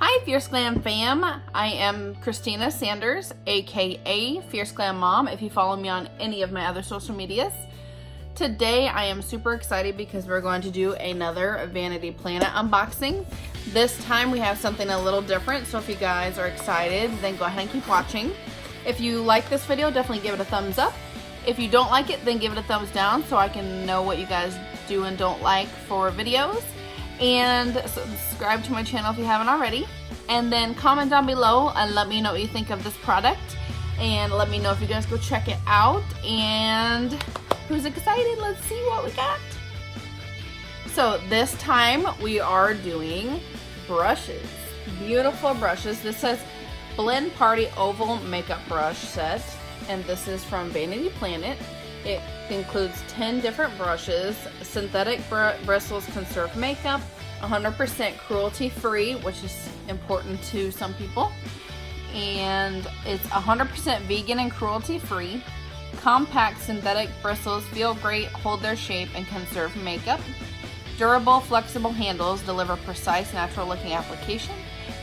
Hi Fierce Glam fam, I am Christina Sanders, aka Fierce Glam Mom, if you follow me on any of my other social medias. Today I am super excited because we're going to do another Vanity Planet unboxing. This time we have something a little different, so if you guys are excited, then go ahead and keep watching. If you like this video, definitely give it a thumbs up. If you don't like it, then give it a thumbs down so I can know what you guys do and don't like for videos. And subscribe to my channel if you haven't already, and then comment down below and let me know what you think of this product, and let me know if you guys go check it out. And who's excited? Let's see what we got. So this time we are doing brushes, beautiful brushes. This says BlendParty oval makeup brush set, and this is from Vanity Planet. It includes 10 different brushes. Synthetic bristles conserve makeup, 100% cruelty-free, which is important to some people. And it's 100% vegan and cruelty-free. Compact synthetic bristles feel great, hold their shape, and conserve makeup. Durable, flexible handles deliver precise, natural-looking application,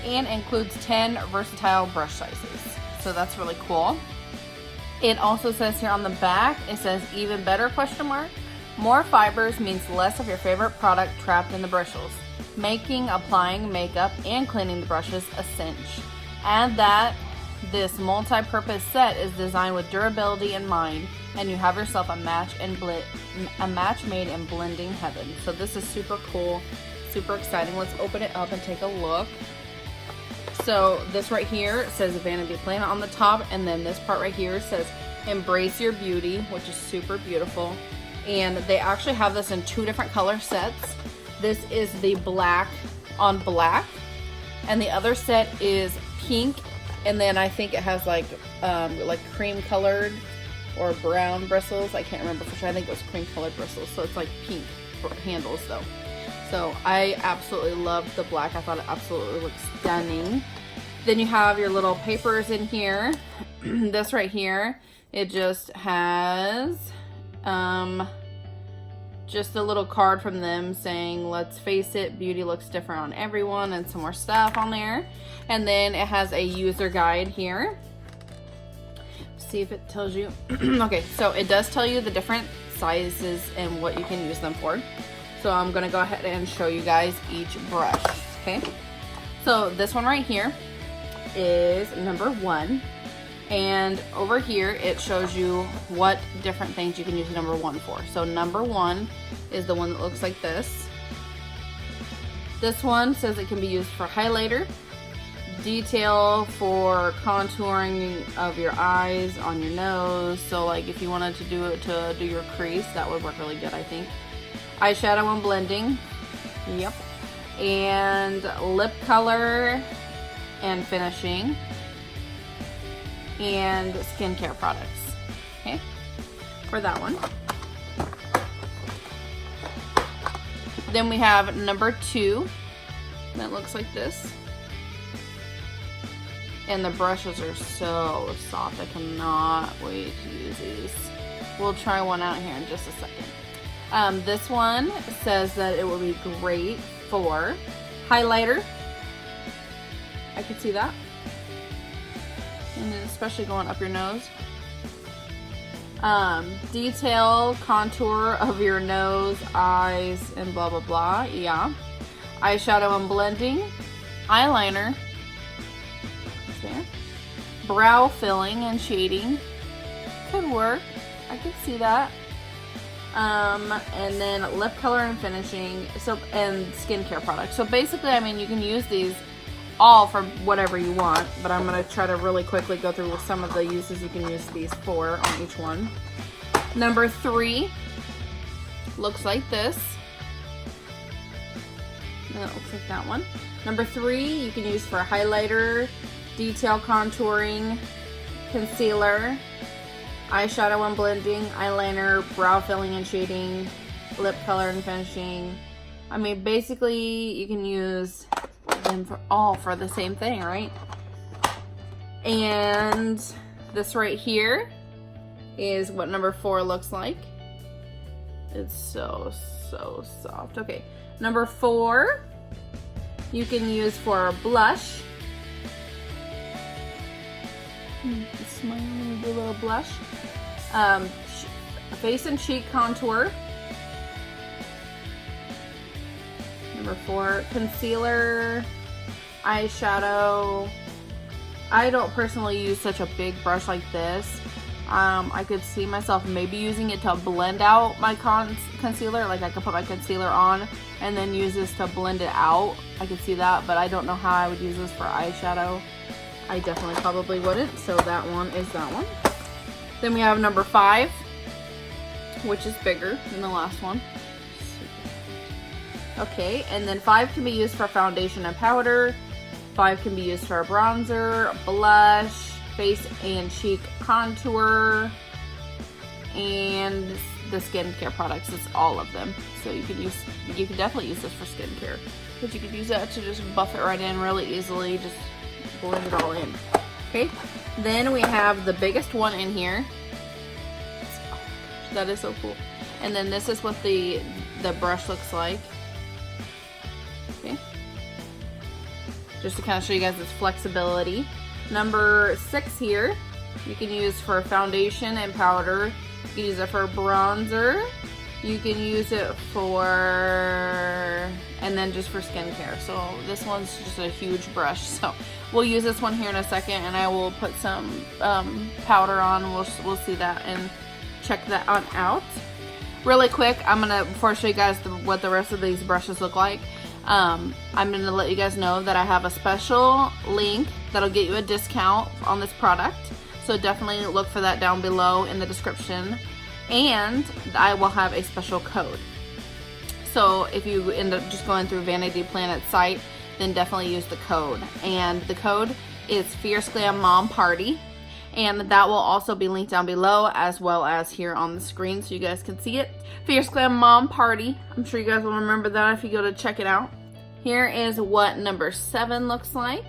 and includes 10 versatile brush sizes. So that's really cool. It also says here on the back, it says even better ? More fibers means less of your favorite product trapped in the bristles, making applying makeup and cleaning the brushes a cinch. Add that this multi-purpose set is designed with durability in mind, and you have yourself a match made in blending heaven. So this is super cool, super exciting. Let's open it up and take a look. So this right here says Vanity Planet on the top, and then this part right here says embrace your beauty, which is super beautiful. And they actually have this in 2 different color sets. This is the black on black, and the other set is pink, and then I think it has like cream colored or brown bristles. I can't remember for sure. I think it was cream colored bristles, so it's like pink handles though. So I absolutely love the black. I thought it absolutely looked stunning. Then you have your little papers in here. This right here, it just has just a little card from them saying, let's face it, beauty looks different on everyone, and some more stuff on there. And then it has a user guide here. See if it tells you. Okay, so it does tell you the different sizes and what you can use them for. So I'm gonna go ahead and show you guys each brush, okay? So this one right here is number 1. And over here, it shows you what different things you can use number 1 for. So number 1 is the one that looks like this. This one says it can be used for highlighter, detail for contouring of your eyes, on your nose. So like if you wanted to do it to do your crease, that would work really good, I think. Eyeshadow and blending, yep. And lip color and finishing, and skincare products, okay, for that one. Then we have number 2, that looks like this. And the brushes are so soft. I cannot wait to use these. We'll try one out here in just a second. This one says that it will be great for highlighter. I can see that. And then especially going up your nose. Detail, contour of your nose, eyes, and blah, blah, blah. Yeah. Eyeshadow and blending. Eyeliner. There. Brow filling and shading. Could work. I could see that. And then lip color and finishing, so, and skincare products. So basically, I mean, you can use these all for whatever you want, but I'm going to try to really quickly go through some of the uses you can use these for on each one. Number 3 looks like this. And it looks like that one. Number 3 you can use for highlighter, detail contouring, concealer, eyeshadow and blending, eyeliner, brow filling and shading, lip color and finishing. I mean, basically you can use them for all for the same thing, right? And this right here is what number 4 looks like. It's so soft. Okay, number 4 You can use for blush. Smile, do a little blush. Face and cheek contour. Number 4, concealer, eyeshadow. I don't personally use such a big brush like this. I could see myself maybe using it to blend out my concealer. Like I could put my concealer on and then use this to blend it out. I could see that, but I don't know how I would use this for eyeshadow. I definitely probably wouldn't, so that one is that one. Then we have number 5, which is bigger than the last one. Okay, and then 5 can be used for foundation and powder. 5 can be used for bronzer, blush, face and cheek contour, and the skincare products. It's all of them. So you can definitely use this for skincare, but you could use that to just buff it right in really easily. Just blend it all in. Okay, then we have the biggest one in here. That is so cool. And then this is what the brush looks like. Okay, just to kind of show you guys its flexibility. Number 6 here, you can use for foundation and powder. You can use it for bronzer. You can use it for, and then just for skincare. So this one's just a huge brush. So we'll use this one here in a second, and I will put some powder on. We'll see that and check that on out. Really quick, before I show you guys what the rest of these brushes look like, I'm gonna let you guys know that I have a special link that'll get you a discount on this product. So definitely look for that down below in the description. And I will have a special code. So if you end up just going through Vanity Planet's site, then definitely use the code. And the code is Fierce Glam Mom Party. And that will also be linked down below as well as here on the screen so you guys can see it. Fierce Glam Mom Party. I'm sure you guys will remember that if you go to check it out. Here is what number 7 looks like.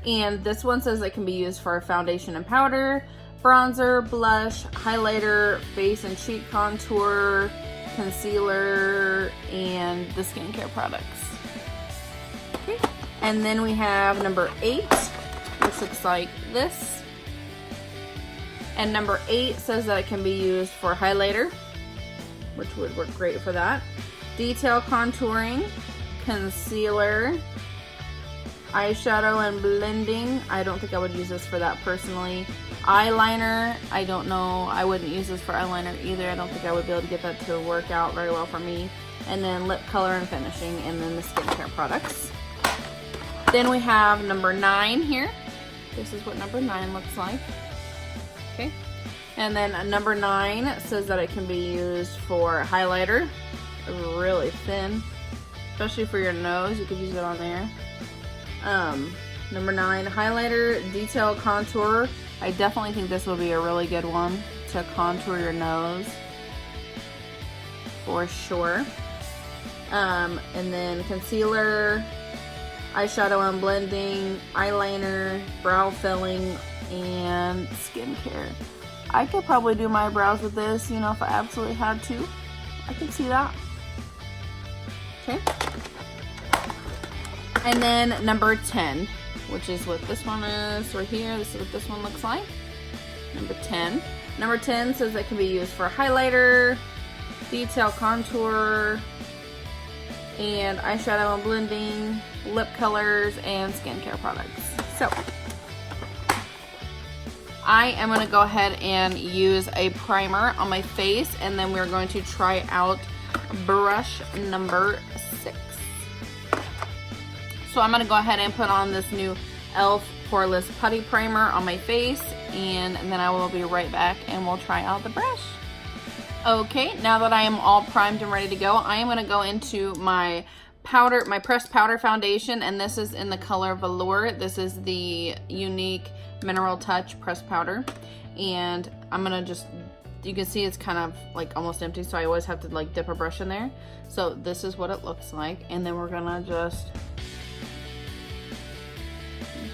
And this one says it can be used for foundation and powder, bronzer, blush, highlighter, face and cheek contour, concealer, and the skincare products. Okay. And then we have number 8, which looks like this. And number 8 says that it can be used for highlighter, which would work great for that. Detail contouring, concealer, eyeshadow and blending. I don't think I would use this for that personally. Eyeliner, I don't know. I wouldn't use this for eyeliner either. I don't think I would be able to get that to work out very well for me. And then lip color and finishing, and then the skincare products. Then we have number 9 here. This is what number 9 looks like. Okay. And then number 9 says that it can be used for highlighter, really thin, especially for your nose. You could use it on there. Number 9, highlighter, detail contour. I definitely think this will be a really good one to contour your nose for sure. And then concealer, eyeshadow and blending, eyeliner, brow filling, and skincare. I could probably do my brows with this, you know, if I absolutely had to. I could see that. Okay. And then number 10, which is what this one is right here. This is what this one looks like. Number 10. Number 10 says it can be used for highlighter, detail contour, and eyeshadow and blending, lip colors, and skincare products. So I am going to go ahead and use a primer on my face, and then we're going to try out brush number 6. So I'm going to go ahead and put on this new e.l.f. Poreless Putty Primer on my face, and then I will be right back and we'll try out the brush. Okay, now that I am all primed and ready to go, I am going to go into my powder, my pressed powder foundation, and this is in the color Velour. This is the Unique Mineral Touch pressed powder, and I'm going to just, you can see it's kind of like almost empty, so I always have to like dip a brush in there. So this is what it looks like, and then we're going to just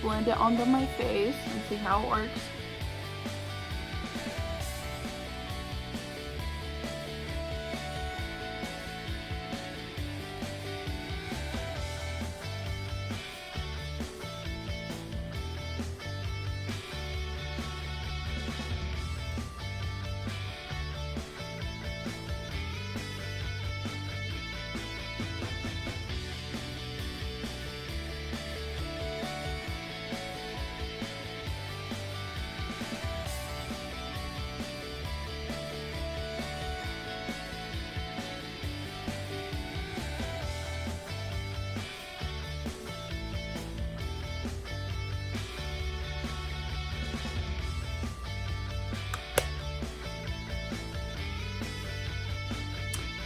blend it onto my face and see how it works.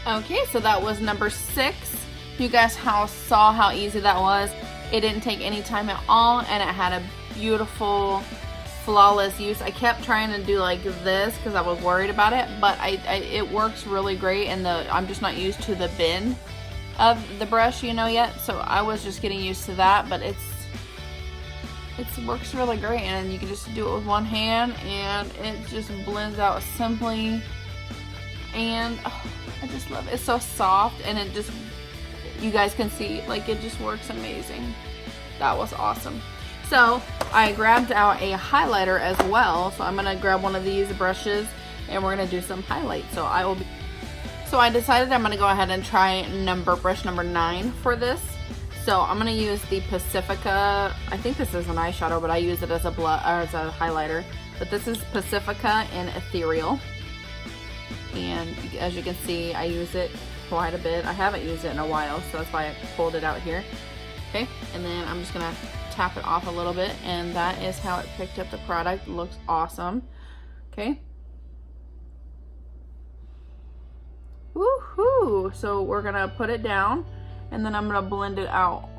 Okay, so that was number 6. You guys saw how easy that was. It didn't take any time at all, and it had a beautiful, flawless use. I kept trying to do like this because I was worried about it, but it works really great, and I'm just not used to the bend of the brush, you know, yet. So I was just getting used to that, but it works really great, and you can just do it with one hand, and it just blends out simply. And oh, I just love it. It's so soft, and it just, you guys can see, like, it just works amazing. That was awesome. So I grabbed out a highlighter as well. So I'm gonna grab one of these brushes, and we're gonna do some highlights. So I decided I'm gonna go ahead and try brush number 9 for this. So I'm gonna use the Pacifica. I think this is an eyeshadow, but I use it as a highlighter. But this is Pacifica in Ethereal. And as you can see, I use it quite a bit. I haven't used it in a while, so that's why I pulled it out here. Okay, and then I'm just gonna tap it off a little bit, and that is how it picked up the product. It looks awesome. Okay. Woohoo! So we're gonna put it down, and then I'm gonna blend it out.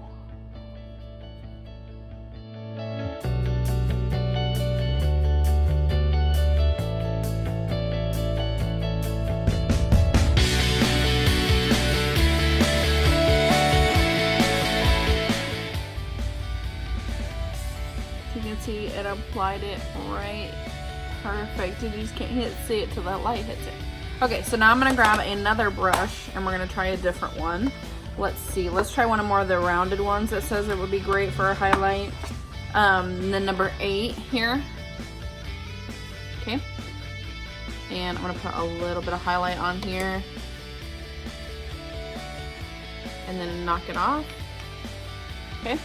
You can see it applied it right perfect. You just can't see it till that light hits it. Okay, so now I'm gonna grab another brush, and we're gonna try a different one. Let's see, let's try one of more of the rounded ones that says it would be great for a highlight. The number 8 here. Okay, and I'm gonna put a little bit of highlight on here, and then knock it off. Okay.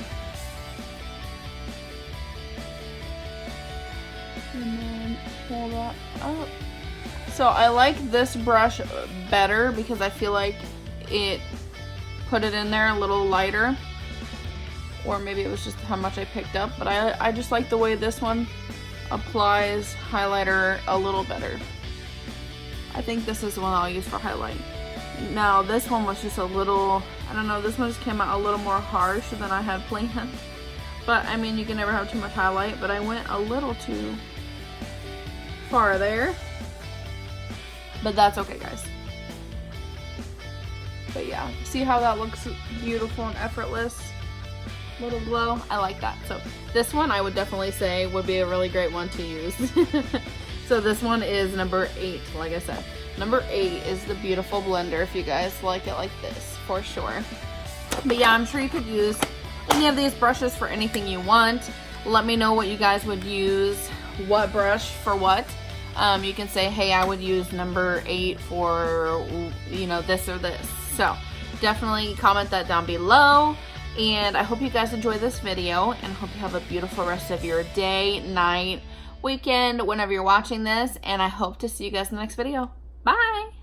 And then pull that up. So I like this brush better because I feel like it put it in there a little lighter, or maybe it was just how much I picked up, but I just like the way this one applies highlighter a little better. I think this is the one I'll use for highlight. Now this one was just a little, I don't know, this one just came out a little more harsh than I had planned. But I mean, you can never have too much highlight, but I went a little too far there. But that's okay, guys. But yeah, see how that looks beautiful and effortless? Little glow. I like that. So this one I would definitely say would be a really great one to use. So this one is number 8, like I said. Number 8 is the beautiful blender, if you guys like it like this, for sure. But yeah, I'm sure you could use any of these brushes for anything you want. Let me know what you guys would use, what brush for what. You can say, hey, I would use number 8 for, you know, this or this. So definitely comment that down below. And I hope you guys enjoyed this video, and hope you have a beautiful rest of your day, night, weekend, whenever you're watching this. And I hope to see you guys in the next video. Bye!